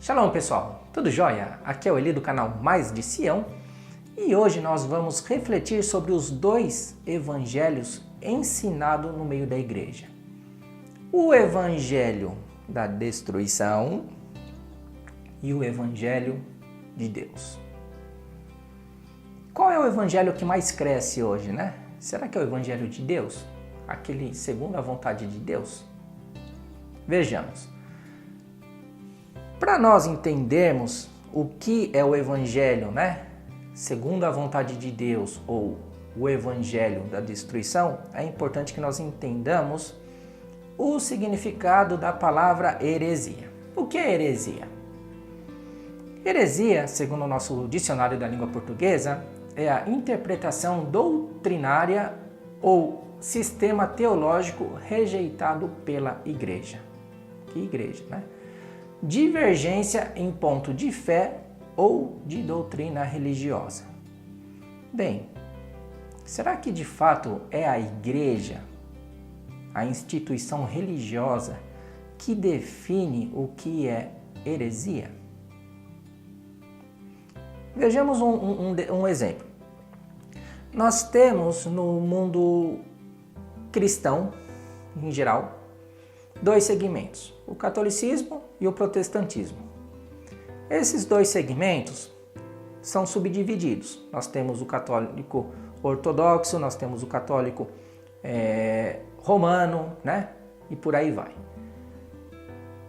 Shalom pessoal, tudo jóia? Aqui é o Eli do canal Mais de Sião e hoje nós vamos refletir sobre os dois evangelhos ensinados no meio da igreja. O evangelho da destruição e o evangelho de Deus. Qual é o evangelho que mais cresce hoje, né? Será que é o evangelho de Deus? Aquele segundo a vontade de Deus? Vejamos. Para nós entendermos o que é o evangelho, né? Segundo a vontade de Deus ou o evangelho da destruição, é importante que nós entendamos o significado da palavra heresia. O que é heresia? Heresia, segundo o nosso dicionário da língua portuguesa, é a interpretação doutrinária ou sistema teológico rejeitado pela igreja. Que igreja, né? Divergência em ponto de fé ou de doutrina religiosa. Bem, será que de fato é a igreja, a instituição religiosa, que define o que é heresia? Vejamos um exemplo. Nós temos no mundo cristão, em geral, dois segmentos, o catolicismo e o protestantismo. Esses dois segmentos são subdivididos. Nós temos o católico ortodoxo, nós temos o católico romano, né? E por aí vai.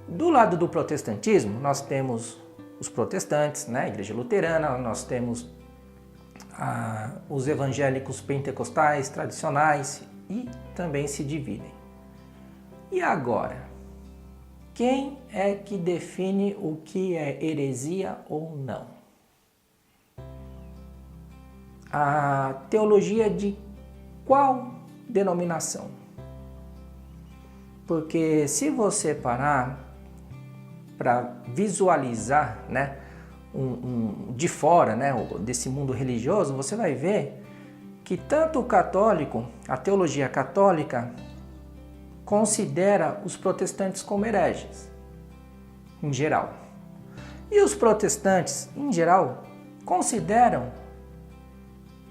Do lado do protestantismo, nós temos os protestantes, né? A igreja luterana, nós temos os evangélicos pentecostais tradicionais e também se dividem. E agora, quem é que define o que é heresia ou não? A teologia de qual denominação? Porque se você parar para visualizar, né, de fora, né, desse mundo religioso, você vai ver que tanto o católico, a teologia católica, considera os protestantes como hereges, em geral. E os protestantes, em geral, consideram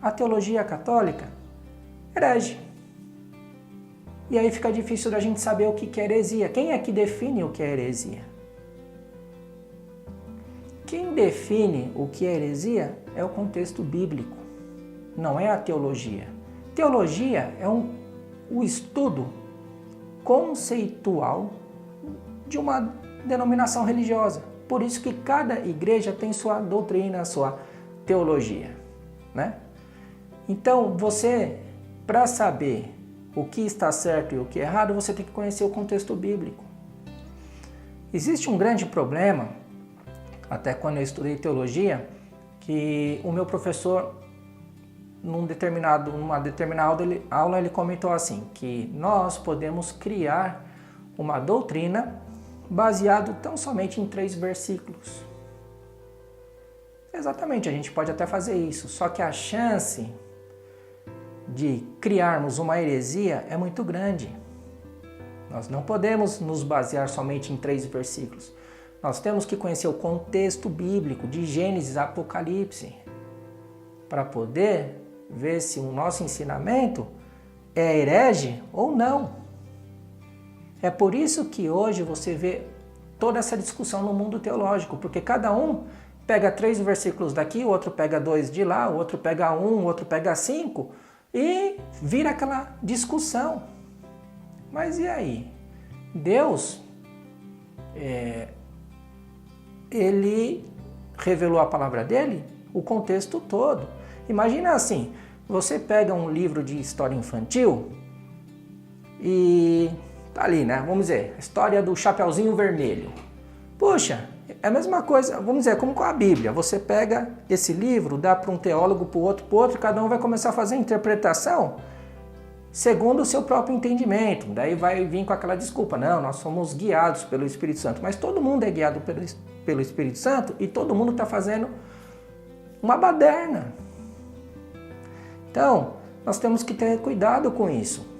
a teologia católica herege. E aí fica difícil da gente saber o que é heresia. Quem é que define o que é heresia? Quem define o que é heresia é o contexto bíblico, não é a teologia. Teologia é o estudo conceitual de uma denominação religiosa. Por isso que cada igreja tem sua doutrina, sua teologia, né? Então, você, para saber o que está certo e o que é errado, você tem que conhecer o contexto bíblico. Existe um grande problema, até quando eu estudei teologia, que o meu professor, numa determinada aula, ele comentou assim, que nós podemos criar uma doutrina baseado tão somente em 3 versículos. Exatamente, a gente pode até fazer isso, só que a chance de criarmos uma heresia é muito grande. Nós não podemos nos basear somente em 3 versículos. Nós temos que conhecer o contexto bíblico de Gênesis a Apocalipse para poder ver se o nosso ensinamento é herege ou não. É por isso que hoje você vê toda essa discussão no mundo teológico, porque cada um pega 3 versículos daqui, o outro pega 2 de lá, o outro pega 1, o outro pega 5 e vira aquela discussão. Mas e aí? Deus, ele revelou a palavra dele, o contexto todo. Imagina assim, você pega um livro de história infantil e tá ali, né? Vamos dizer, a história do Chapeuzinho Vermelho. Puxa, é a mesma coisa, vamos dizer, como com a Bíblia. Você pega esse livro, dá para um teólogo, para o outro, cada um vai começar a fazer a interpretação segundo o seu próprio entendimento. Daí vai vir com aquela desculpa, não, nós somos guiados pelo Espírito Santo. Mas todo mundo é guiado pelo Espírito Santo e todo mundo está fazendo uma baderna. Então, nós temos que ter cuidado com isso.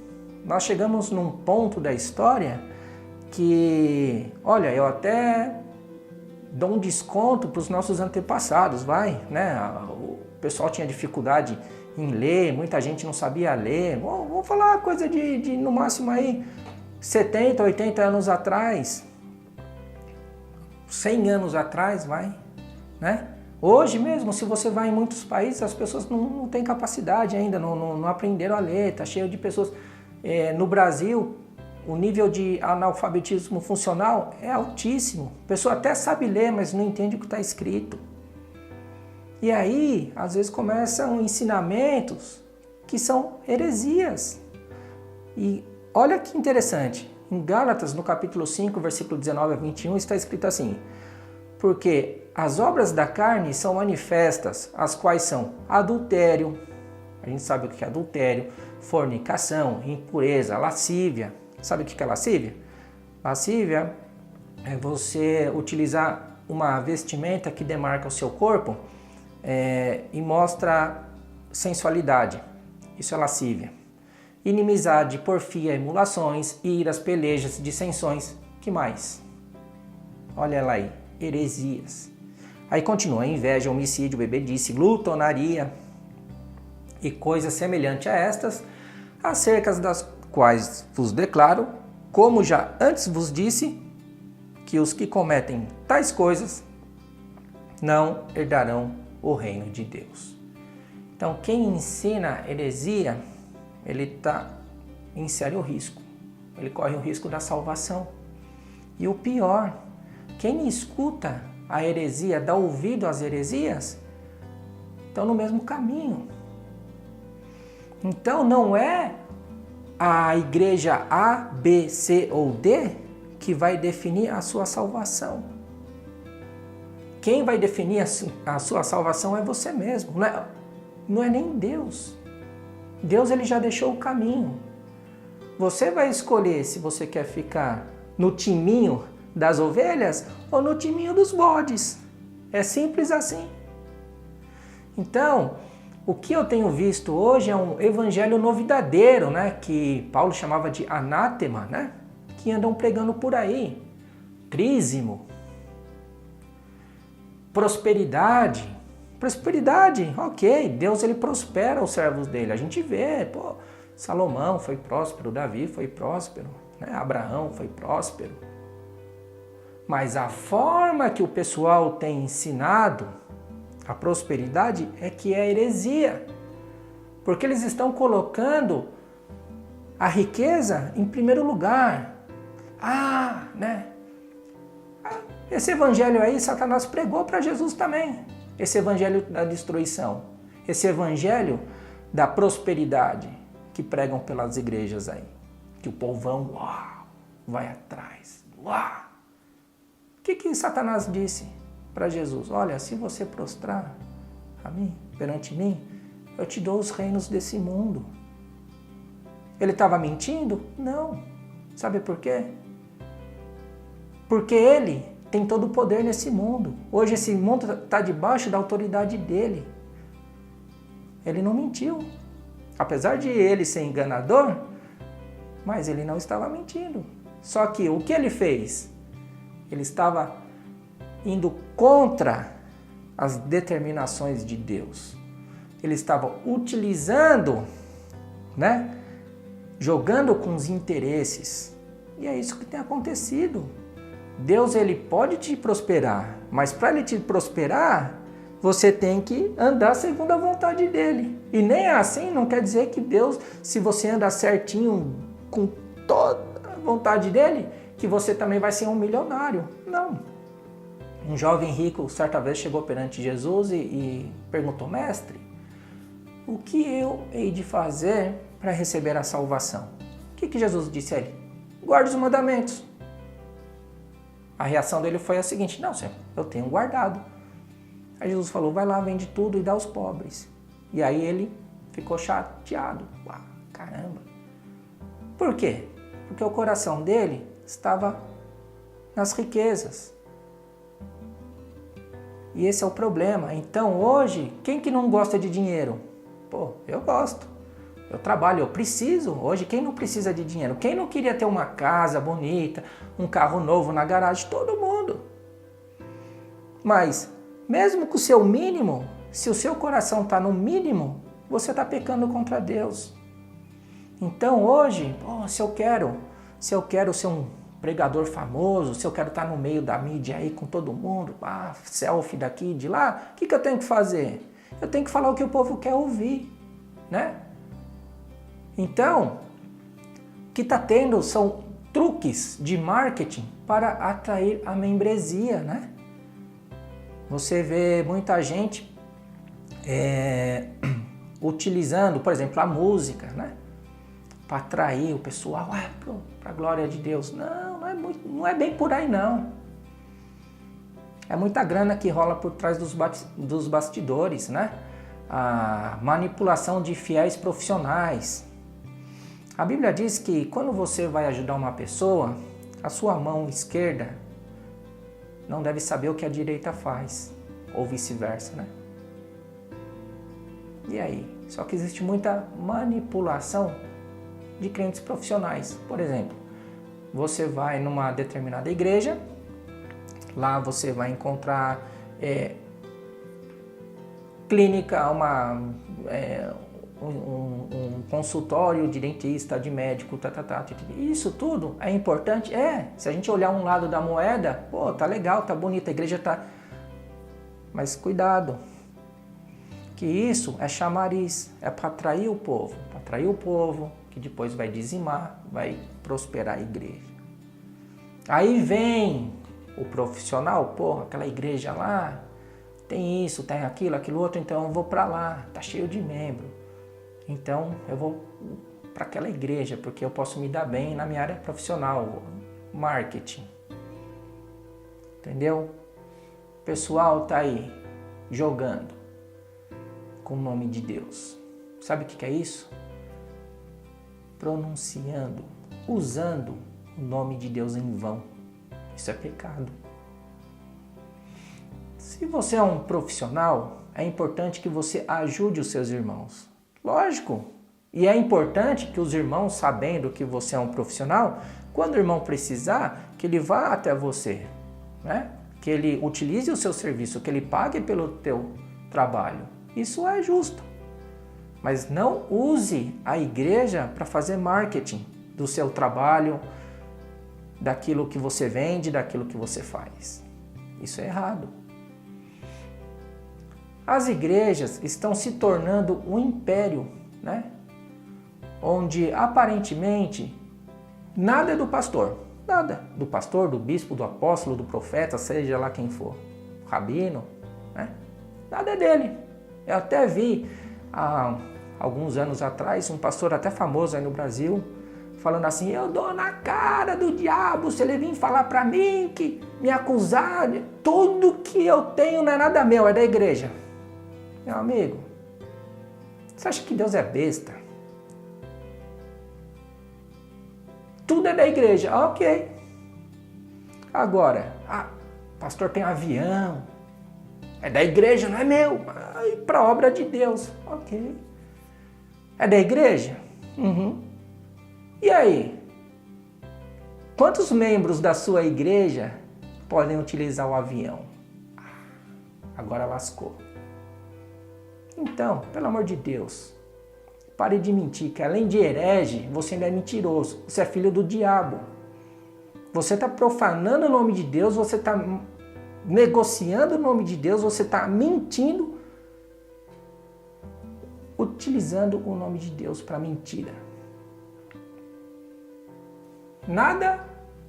Nós chegamos num ponto da história que, olha, eu até dou um desconto para os nossos antepassados, vai, né? O pessoal tinha dificuldade em ler, muita gente não sabia ler. Vamos falar coisa de no máximo aí 70, 80 anos atrás, 100 anos atrás, vai, né? Hoje mesmo, se você vai em muitos países, as pessoas não têm capacidade ainda, não aprenderam a ler, tá cheio de pessoas. No Brasil, o nível de analfabetismo funcional é altíssimo. A pessoa até sabe ler, mas não entende o que está escrito. E aí, às vezes, começam ensinamentos que são heresias. E olha que interessante, em Gálatas, no capítulo 5, versículo 19 a 21, está escrito assim: porque as obras da carne são manifestas, as quais são adultério, a gente sabe o que é adultério, fornicação, impureza, lascívia. Sabe o que é lascívia? Lascívia é você utilizar uma vestimenta que demarca o seu corpo e mostra sensualidade. Isso é lascívia. Inimizade, porfia, emulações, iras, pelejas, dissensões. Que mais? Olha ela aí, heresias. Aí continua, inveja, homicídio, bebedice, glutonaria e coisas semelhantes a estas, acerca das quais vos declaro, como já antes vos disse, que os que cometem tais coisas não herdarão o reino de Deus. Então, quem ensina heresia, ele está em sério risco. Ele corre o risco da salvação. E o pior, quem escuta a heresia, dá ouvido às heresias, estão no mesmo caminho. Então, não é a igreja A, B, C ou D que vai definir a sua salvação. Quem vai definir a sua salvação é você mesmo, não é nem Deus. Deus ele já deixou o caminho. Você vai escolher se você quer ficar no timinho das ovelhas ou no timinho dos bodes. É simples assim. Então, o que eu tenho visto hoje é um evangelho novidadeiro, né? Que Paulo chamava de anátema, né? Que andam pregando por aí. Trísimo. Prosperidade. Prosperidade, ok. Deus ele prospera os servos dele. A gente vê, Salomão foi próspero, Davi foi próspero, né? Abraão foi próspero. Mas a forma que o pessoal tem ensinado a prosperidade é que é heresia. Porque eles estão colocando a riqueza em primeiro lugar. Esse evangelho aí, Satanás pregou para Jesus também. Esse evangelho da destruição. Esse evangelho da prosperidade que pregam pelas igrejas aí. Que o povão, vai atrás. O que Satanás disse para Jesus? Olha, se você prostrar a mim, perante mim, eu te dou os reinos desse mundo. Ele estava mentindo? Não. Sabe por quê? Porque ele tem todo o poder nesse mundo. Hoje esse mundo está debaixo da autoridade dele. Ele não mentiu. Apesar de ele ser enganador, mas ele não estava mentindo. Só que o que ele fez? Ele estava indo contra as determinações de Deus. Ele estava utilizando, jogando com os interesses. E é isso que tem acontecido. Deus ele pode te prosperar, mas para ele te prosperar, você tem que andar segundo a vontade dele. E nem assim não quer dizer que Deus, se você andar certinho com toda a vontade dele, que você também vai ser um milionário. Não. Um jovem rico certa vez chegou perante Jesus e perguntou: mestre, o que eu hei de fazer para receber a salvação? O que Jesus disse a ele? Guarde os mandamentos. A reação dele foi a seguinte: não, Senhor, eu tenho guardado. Aí Jesus falou: vai lá, vende tudo e dá aos pobres. E aí ele ficou chateado. Caramba. Por quê? Porque o coração dele estava nas riquezas. E esse é o problema. Então hoje, quem que não gosta de dinheiro? Eu gosto. Eu trabalho, eu preciso. Hoje, quem não precisa de dinheiro? Quem não queria ter uma casa bonita, um carro novo na garagem? Todo mundo. Mas, mesmo com o seu mínimo, se o seu coração está no mínimo, você está pecando contra Deus. Então hoje, se eu quero ser um pregador famoso, se eu quero estar no meio da mídia aí com todo mundo, selfie daqui e de lá, o que eu tenho que fazer? Eu tenho que falar o que o povo quer ouvir, né? Então, o que está tendo são truques de marketing para atrair a membresia, né? Você vê muita gente utilizando, por exemplo, a música, né? Para atrair o pessoal para a glória de Deus. Não é bem por aí, não. É muita grana que rola por trás dos bastidores, né? A manipulação de fiéis profissionais. A Bíblia diz que quando você vai ajudar uma pessoa, a sua mão esquerda não deve saber o que a direita faz, ou vice-versa, né? E aí? Só que existe muita manipulação de crentes profissionais. Por exemplo, você vai numa determinada igreja, lá você vai encontrar clínica, um consultório de dentista, de médico, Isso tudo é importante? Se a gente olhar um lado da moeda, tá legal, tá bonita, a igreja tá... Mas cuidado, que isso é chamariz, é para atrair o povo, que depois vai dizimar, vai prosperar a igreja. Aí vem o profissional, aquela igreja lá, tem isso, tem aquilo outro, então eu vou para lá, tá cheio de membro. Então eu vou para aquela igreja, porque eu posso me dar bem na minha área profissional, marketing. Entendeu? O pessoal tá aí jogando com o nome de Deus. Sabe o que é isso? Pronunciando, usando o nome de Deus em vão. Isso é pecado. Se você é um profissional, é importante que você ajude os seus irmãos. Lógico. E é importante que os irmãos, sabendo que você é um profissional, quando o irmão precisar, que ele vá até você, né? Que ele utilize o seu serviço, que ele pague pelo teu trabalho. Isso é justo. Mas não use a igreja para fazer marketing do seu trabalho, daquilo que você vende, daquilo que você faz. Isso é errado. As igrejas estão se tornando um império, né? Onde aparentemente nada é do pastor. Nada do pastor, do bispo, do apóstolo, do profeta, seja lá quem for. Rabino, né? Nada é dele. Eu até vi há alguns anos atrás um pastor até famoso aí no Brasil falando assim: eu dou na cara do diabo se ele vir falar para mim, que me acusar, tudo que eu tenho não é nada meu, é da igreja. Meu amigo, você acha que Deus é besta? Tudo é da igreja, ok. Agora, pastor tem avião, é da igreja, não é meu, para a obra de Deus, ok. É da igreja? Uhum. E aí? Quantos membros da sua igreja podem utilizar o avião? Agora lascou. Então, pelo amor de Deus, pare de mentir, que além de herege, você ainda é mentiroso. Você é filho do diabo. Você está profanando o nome de Deus, você está negociando o nome de Deus, você está mentindo, utilizando o nome de Deus para mentira. Nada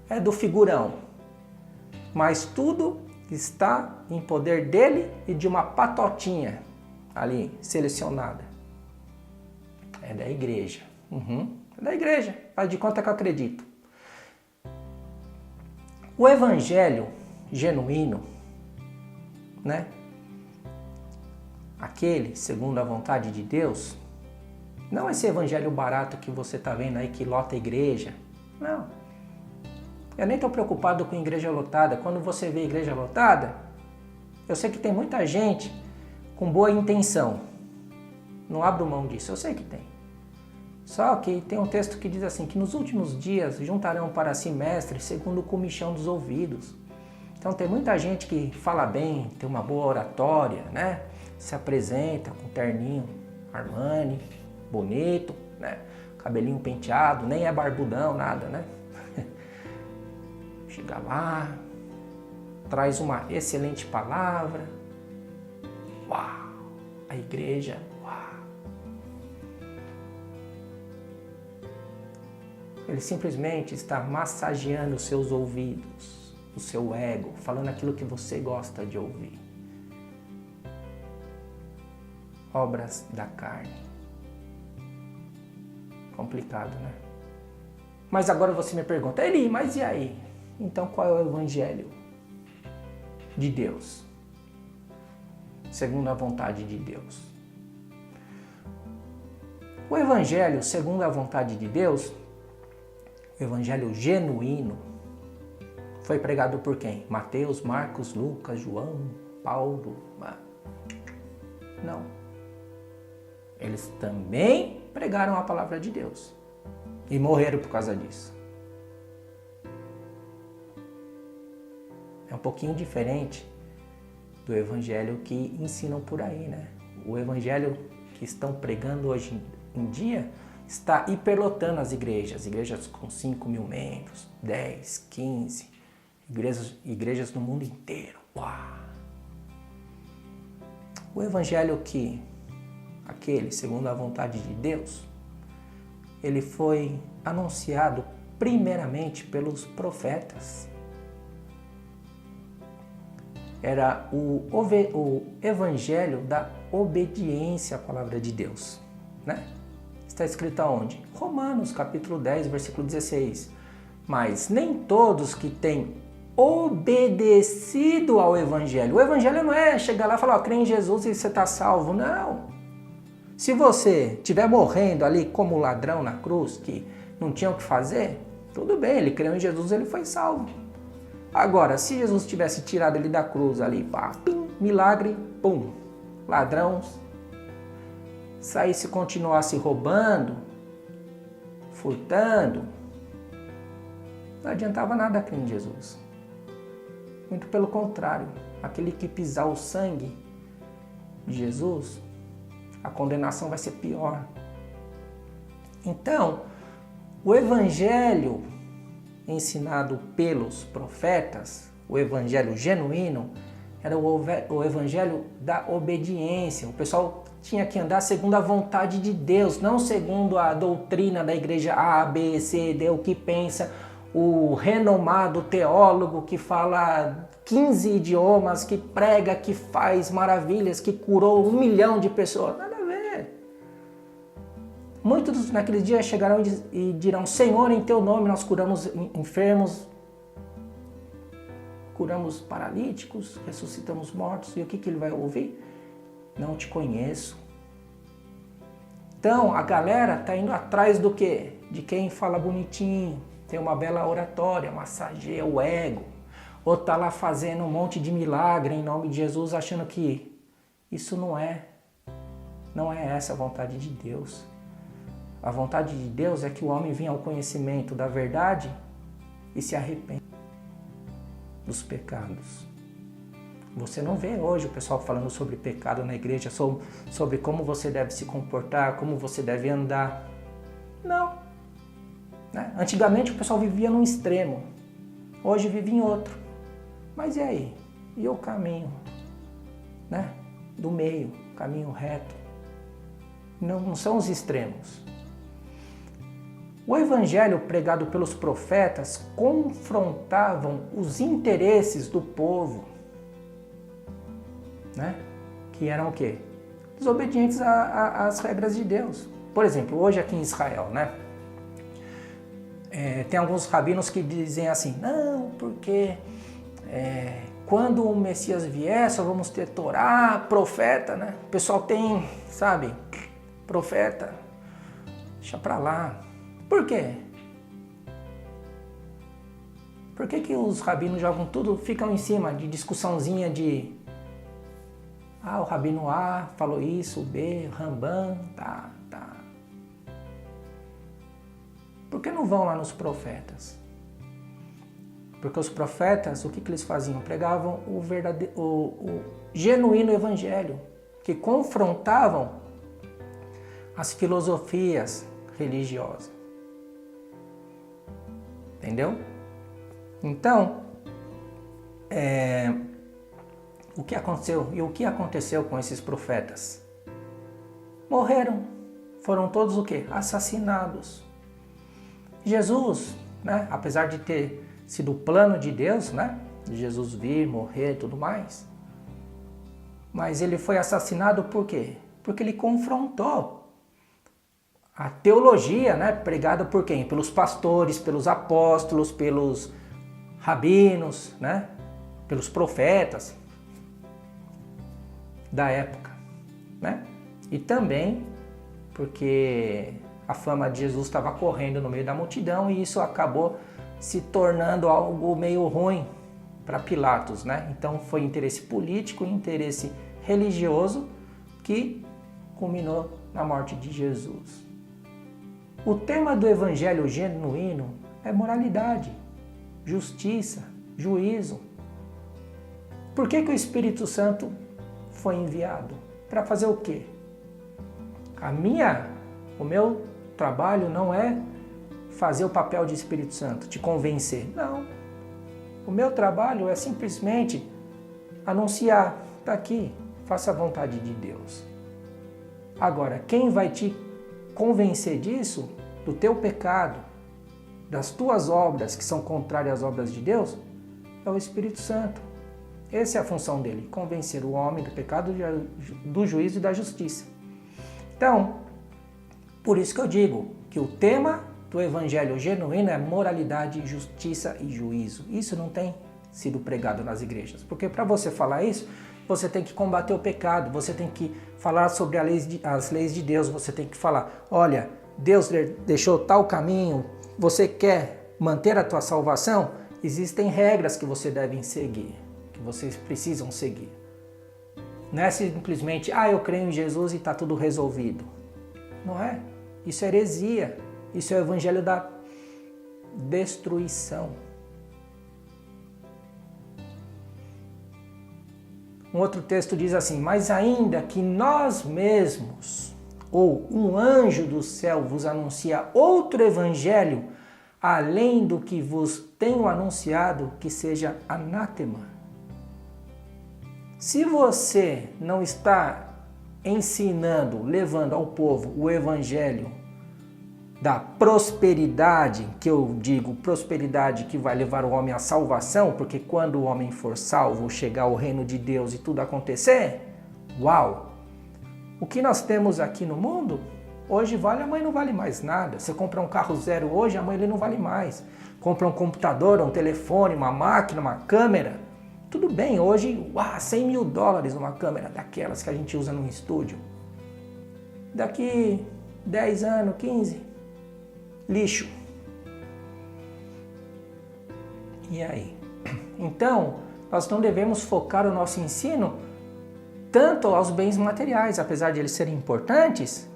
é do figurão, mas tudo está em poder dele e de uma patotinha ali selecionada. É da igreja. É da igreja. Faz de conta que eu acredito. O evangelho genuíno, né? Aquele segundo a vontade de Deus, não esse evangelho barato que você está vendo aí que lota a igreja. Não. Eu nem estou preocupado com igreja lotada. Quando você vê igreja lotada, eu sei que tem muita gente com boa intenção. Não abro mão disso, eu sei que tem. Só que tem um texto que diz assim, que nos últimos dias juntarão para si mestres segundo o comichão dos ouvidos. Então tem muita gente que fala bem, tem uma boa oratória, né? Se apresenta com terninho Armani, bonito, né? Cabelinho penteado, nem é barbudão, nada, né? Chega lá, traz uma excelente palavra. Uau! A igreja, uau! Ele simplesmente está massageando os seus ouvidos, o seu ego, falando aquilo que você gosta de ouvir. Obras da carne. Complicado, né? Mas agora você me pergunta, Eli, mas e aí? Então qual é o evangelho de Deus? Segundo a vontade de Deus. O evangelho segundo a vontade de Deus, o evangelho genuíno, foi pregado por quem? Mateus, Marcos, Lucas, João, Paulo? Não. Eles também pregaram a palavra de Deus e morreram por causa disso. É um pouquinho diferente do evangelho que ensinam por aí, né? O evangelho que estão pregando hoje em dia está hiperlotando as igrejas com 5.000 membros, 10, 15, igrejas no mundo inteiro. Uau! O evangelho aquele, segundo a vontade de Deus, ele foi anunciado primeiramente pelos profetas. Era o evangelho da obediência à palavra de Deus, né? Está escrito aonde? Romanos, capítulo 10, versículo 16. Mas nem todos que têm obedecido ao evangelho. O evangelho não é chegar lá e falar, crê em Jesus e você está salvo. Não. Se você estiver morrendo ali como ladrão na cruz, que não tinha o que fazer, tudo bem, ele creu em Jesus, ele foi salvo. Agora, se Jesus tivesse tirado ele da cruz ali, pá, pim, milagre, pum, ladrão, saísse e continuasse roubando, furtando, não adiantava nada crer em Jesus. Muito pelo contrário, aquele que pisar o sangue de Jesus, a condenação vai ser pior. Então, o evangelho ensinado pelos profetas, o evangelho genuíno, era o evangelho da obediência. O pessoal tinha que andar segundo a vontade de Deus, não segundo a doutrina da igreja A, B, C, D, o que pensa o renomado teólogo que fala 15 idiomas, que prega, que faz maravilhas, que curou 1 milhão de pessoas. Nada a ver. Muitos naquele dia chegarão e dirão, Senhor, em teu nome nós curamos enfermos, curamos paralíticos, ressuscitamos mortos. E o que ele vai ouvir? Não te conheço. Então, a galera está indo atrás do quê? De quem fala bonitinho, tem uma bela oratória, massageia o ego. Ou está lá fazendo um monte de milagre em nome de Jesus, achando que isso não é essa a vontade de Deus. A vontade de Deus é que o homem venha ao conhecimento da verdade e se arrependa dos pecados. Você não vê hoje o pessoal falando sobre pecado na igreja, sobre como você deve se comportar, como você deve andar. Não. Né? Antigamente o pessoal vivia num extremo, hoje vive em outro. Mas e aí? E o caminho? Né? Do meio, caminho reto. Não são os extremos. O evangelho pregado pelos profetas confrontavam os interesses do povo, né? Que eram o quê? Desobedientes às regras de Deus. Por exemplo, hoje aqui em Israel, né? Tem alguns rabinos que dizem assim, não, porque quando o Messias vier, só vamos ter Torá, profeta, né? O pessoal tem, sabe, profeta, deixa pra lá. Por quê? Por que os rabinos jogam tudo, ficam em cima de discussãozinha de o rabino A falou isso, o B, Rambam, tá. Por que não vão lá nos profetas? Porque os profetas, o que eles faziam? Pregavam o genuíno evangelho, que confrontavam as filosofias religiosas. Entendeu? Então, o que aconteceu? E o que aconteceu com esses profetas? Morreram. Foram todos o quê? Assassinados. Jesus, né, apesar de ter sido o plano de Deus, né, de Jesus vir, morrer e tudo mais, mas ele foi assassinado por quê? Porque ele confrontou a teologia, né, pregada por quem? Pelos pastores, pelos apóstolos, pelos rabinos, né, pelos profetas da época, né? E também porque a fama de Jesus estava correndo no meio da multidão e isso acabou se tornando algo meio ruim para Pilatos, né? Então foi interesse político e interesse religioso que culminou na morte de Jesus. O tema do evangelho genuíno é moralidade, justiça, juízo. Por que o Espírito Santo foi enviado? Para fazer o quê? O meu trabalho não é fazer o papel de Espírito Santo, te convencer. Não. O meu trabalho é simplesmente anunciar, está aqui, faça a vontade de Deus. Agora, quem vai te convencer disso, do teu pecado, das tuas obras que são contrárias às obras de Deus, é o Espírito Santo. Essa é a função dele, convencer o homem do pecado, do juízo e da justiça. Então, por isso que eu digo que o tema do evangelho genuíno é moralidade, justiça e juízo. Isso não tem sido pregado nas igrejas, porque para você falar isso, você tem que combater o pecado, você tem que falar sobre as leis de Deus, você tem que falar, olha, Deus deixou tal caminho, você quer manter a tua salvação? Existem regras que você deve seguir, que vocês precisam seguir. Não é simplesmente, eu creio em Jesus e está tudo resolvido. Não é. Isso é heresia. Isso é o evangelho da destruição. Um outro texto diz assim, mas ainda que nós mesmos, ou um anjo do céu vos anuncia outro evangelho, além do que vos tenho anunciado, que seja anátema. Se você não está ensinando, levando ao povo o evangelho da prosperidade, que eu digo prosperidade que vai levar o homem à salvação, porque quando o homem for salvo, chegar ao reino de Deus e tudo acontecer, uau! O que nós temos aqui no mundo, hoje vale, amanhã não vale mais nada. Você compra um carro zero hoje, amanhã ele não vale mais. Compra um computador, um telefone, uma máquina, uma câmera. Tudo bem, hoje, $100 mil uma câmera daquelas que a gente usa no estúdio. Daqui 10 anos, 15, lixo. E aí? Então, nós não devemos focar o nosso ensino tanto aos bens materiais, apesar de eles serem importantes,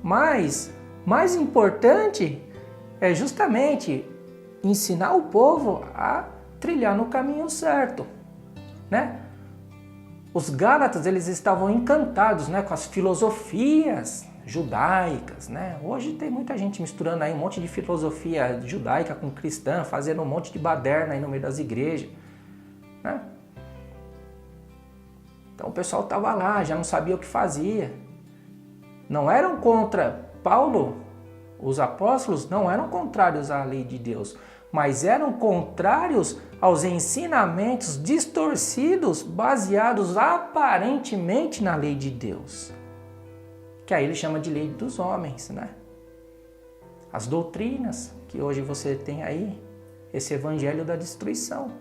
mas mais importante é justamente ensinar o povo a trilhar no caminho certo, né? Os Gálatas, eles estavam encantados, né, com as filosofias judaicas, né? Hoje tem muita gente misturando aí um monte de filosofia judaica com cristã, fazendo um monte de baderna aí no meio das igrejas, né? Então o pessoal estava lá, já não sabia o que fazia. Não eram contra Paulo, os apóstolos não eram contrários à lei de Deus, mas eram contrários aos ensinamentos distorcidos, baseados aparentemente na lei de Deus. Que aí ele chama de lei dos homens, né? As doutrinas que hoje você tem aí, esse evangelho da destruição.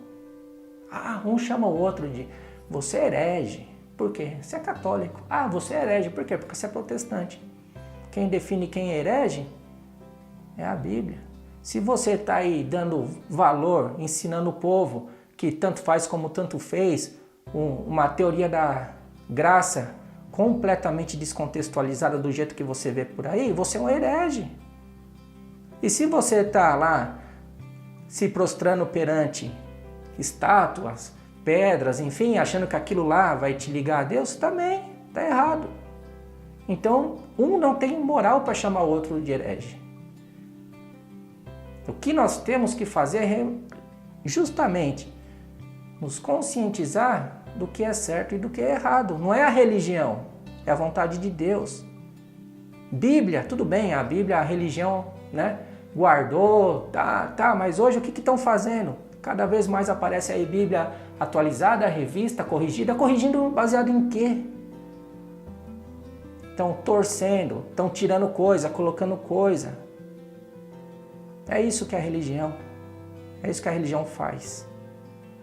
Um chama o outro de você é herege. Por quê? Você é católico. Você é herege. Por quê? Porque você é protestante. Quem define quem é herege é a Bíblia. Se você está aí dando valor, ensinando o povo que tanto faz como tanto fez, uma teoria da graça completamente descontextualizada do jeito que você vê por aí, você é um herege. E se você está lá se prostrando perante estátuas, pedras, enfim, achando que aquilo lá vai te ligar a Deus, também está errado. Então, um não tem moral para chamar o outro de herege. O que nós temos que fazer é justamente nos conscientizar do que é certo e do que é errado. Não é a religião, é a vontade de Deus. Bíblia, tudo bem, a Bíblia, a religião, né, guardou, tá, mas hoje o que estão fazendo? Cada vez mais aparece aí Bíblia atualizada, revista, corrigida, corrigindo baseado em quê? Estão torcendo, estão tirando coisa, colocando coisa. É isso que a religião, é isso que a religião faz.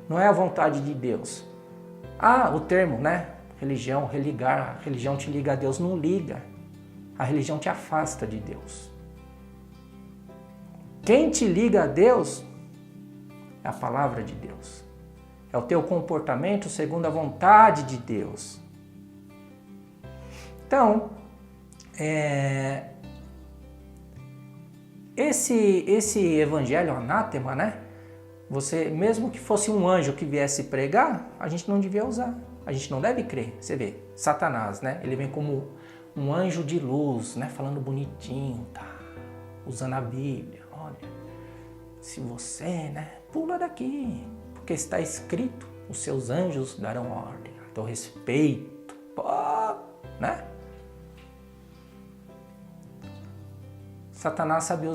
Não é a vontade de Deus. O termo, né? Religião, religar, a religião te liga a Deus. Não liga. A religião te afasta de Deus. Quem te liga a Deus é a palavra de Deus. É o teu comportamento segundo a vontade de Deus. Então, esse evangelho anátema, né? Você, mesmo que fosse um anjo que viesse pregar, a gente não devia usar. A gente não deve crer. Você vê, Satanás, né? Ele vem como um anjo de luz, né? Falando bonitinho, tá? Usando a Bíblia. Olha, se você, né? Pula daqui, porque está escrito, os seus anjos darão ordem a teu respeito. Pô, né? Satanás sabe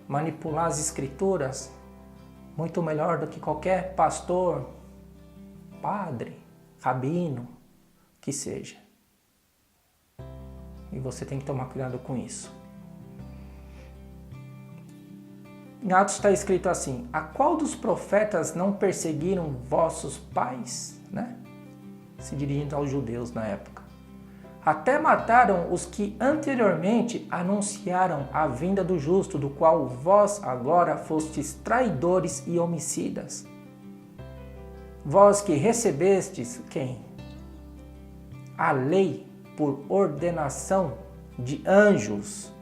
manipular as escrituras muito melhor do que qualquer pastor, padre, rabino, que seja. E você tem que tomar cuidado com isso. Em Atos está escrito assim: a qual dos profetas não perseguiram vossos pais? Né? Se dirigindo aos judeus na época. Até mataram os que anteriormente anunciaram a vinda do justo, do qual vós agora fostes traidores e homicidas. Vós que recebestes quem? A lei por ordenação de anjos.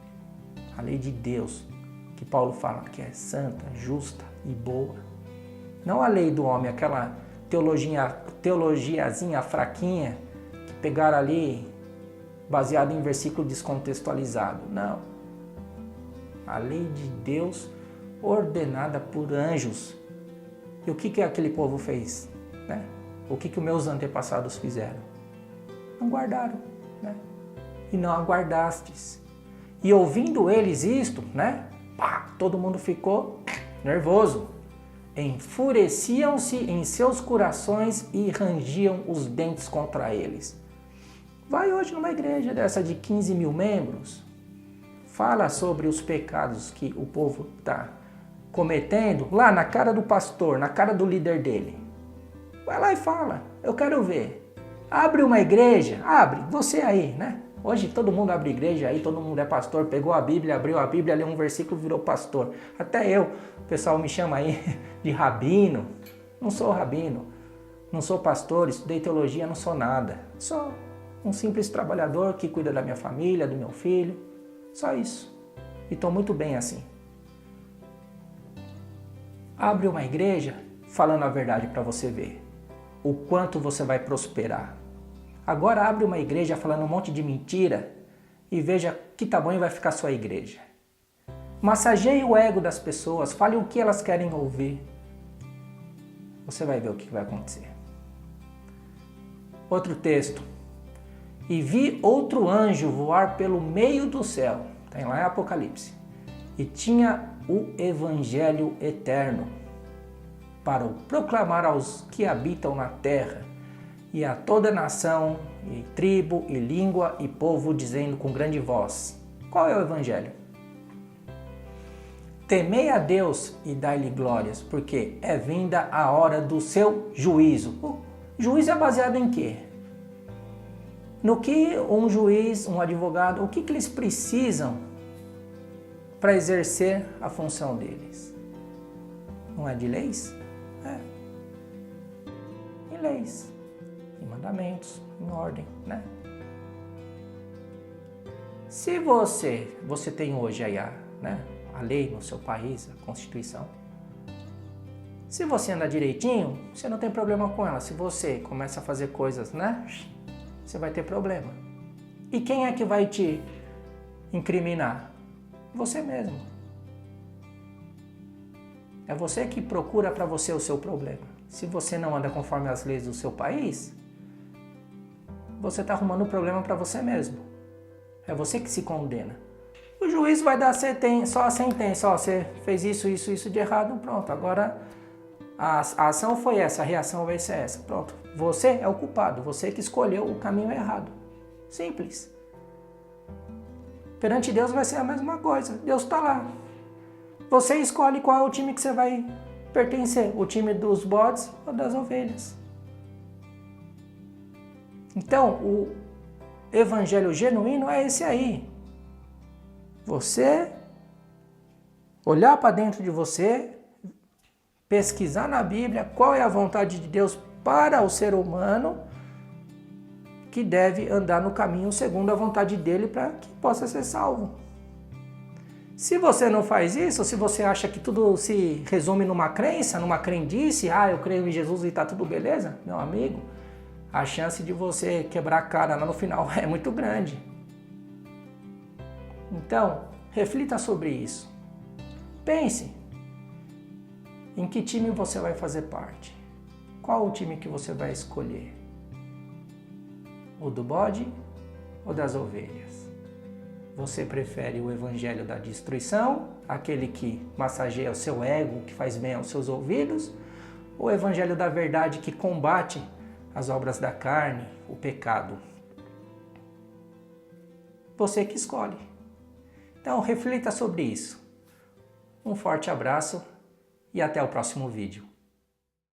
A lei de Deus, que Paulo fala que é santa, justa e boa. Não a lei do homem, aquela teologiazinha fraquinha que pegaram ali baseado em versículo descontextualizado. Não. A lei de Deus ordenada por anjos. E o que aquele povo fez? Né? O que os meus antepassados fizeram? Não guardaram. Né? E não aguardastes. E ouvindo eles isto, né? Todo mundo ficou nervoso. Enfureciam-se em seus corações e rangiam os dentes contra eles. Vai hoje numa igreja dessa de 15 mil membros, fala sobre os pecados que o povo está cometendo lá na cara do pastor, na cara do líder dele. Vai lá e fala, eu quero ver. Abre uma igreja, abre, você aí, né? Hoje todo mundo abre igreja aí, todo mundo é pastor, pegou a Bíblia, abriu a Bíblia, leu um versículo, virou pastor. Até eu, o pessoal me chama aí de rabino. Não sou rabino, não sou pastor, estudei teologia, não sou nada. Sou um simples trabalhador que cuida da minha família, do meu filho, só isso. E estou muito bem assim. Abre uma igreja falando a verdade para você ver o quanto você vai prosperar. Agora abre uma igreja falando um monte de mentira e veja que tamanho vai ficar sua igreja. Massageie o ego das pessoas, fale o que elas querem ouvir. Você vai ver o que vai acontecer. Outro texto. E vi outro anjo voar pelo meio do céu. Tem lá em Apocalipse. E tinha o evangelho eterno para o proclamar aos que habitam na terra e a toda nação, e tribo, e língua, e povo, dizendo com grande voz. Qual é o evangelho? Temei a Deus e dai-lhe glórias, porque é vinda a hora do seu juízo. O juízo é baseado em quê? No que um juiz, um advogado, o que eles precisam para exercer a função deles? Não é de leis? É. Em leis, em mandamentos, em ordem, né? Se você tem hoje aí a lei no seu país, a Constituição, Se você anda direitinho, você não tem problema com ela. Se você começa a fazer coisas, né? Você vai ter problema. E quem é que vai te incriminar? Você mesmo. É você que procura para você o seu problema. Se você não anda conforme as leis do seu país, você está arrumando um problema para você mesmo. É você que se condena. O juiz vai dar só a sentença. Ó, você fez isso de errado, pronto. Agora a ação foi essa, a reação vai ser essa. Pronto. Você é o culpado, você que escolheu o caminho errado. Simples. Perante Deus vai ser a mesma coisa. Deus está lá. Você escolhe qual é o time que você vai pertencer. O time dos bodes ou das ovelhas. Então, o evangelho genuíno é esse aí. Você olhar para dentro de você, pesquisar na Bíblia qual é a vontade de Deus para o ser humano que deve andar no caminho segundo a vontade dele para que possa ser salvo. Se você não faz isso, se você acha que tudo se resume numa crença, numa crendice, eu creio em Jesus e está tudo beleza, meu amigo, a chance de você quebrar a cara lá no final é muito grande. Então, reflita sobre isso. Pense em que time você vai fazer parte. Qual o time que você vai escolher? O do bode ou das ovelhas? Você prefere o evangelho da destruição, aquele que massageia o seu ego, que faz bem aos seus ouvidos, ou o evangelho da verdade que combate as obras da carne, o pecado? Você que escolhe. Então, reflita sobre isso. Um forte abraço e até o próximo vídeo.